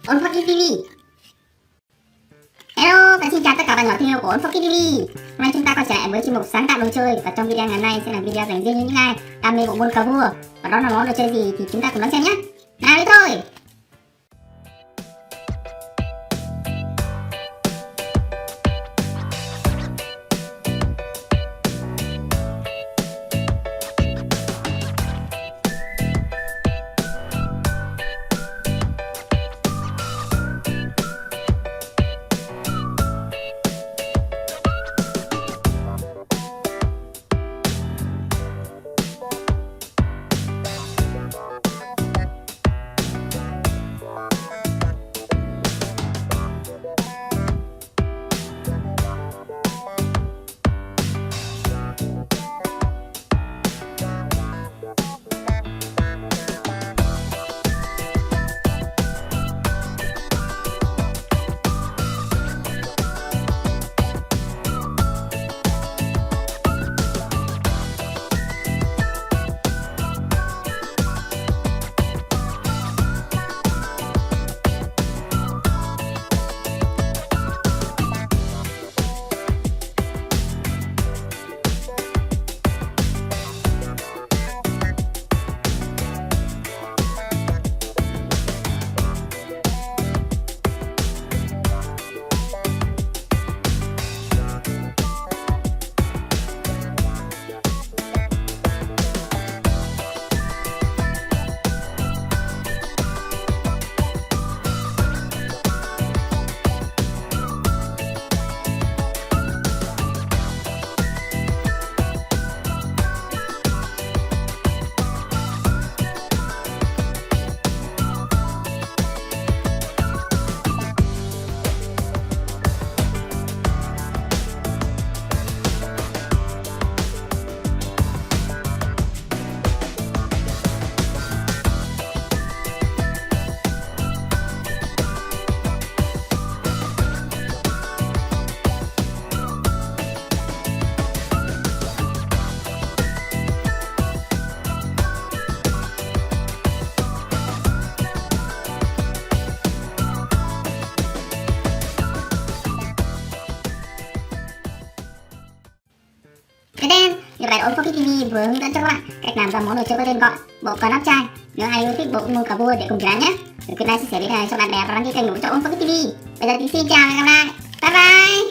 All4Kids TV. Hello và xin chào tất cả bạn nhỏ thân yêu của All4Kids TV. Hôm nay chúng ta quay trở lại với chuyên mục sáng tạo đồ chơi, và trong video ngày hôm nay sẽ là video dành riêng cho những ai đam mê bộ môn cờ vua. Và đó là món đồ chơi gì thì chúng ta cùng đón xem nhé. Nào đi thôi. Như vậy All4Kids TV vừa hướng dẫn cho các bạn cách làm ra món đồ chơi có tên gọi bộ cờ nắp chai. Nếu ai yêu thích bộ môn cờ vua để cùng chơi nhé, đừng quên like, chia sẻ video này cho bạn bè và đăng ký kênh của All4Kids TV. Bây giờ thì xin chào và hẹn gặp lại. Bye bye.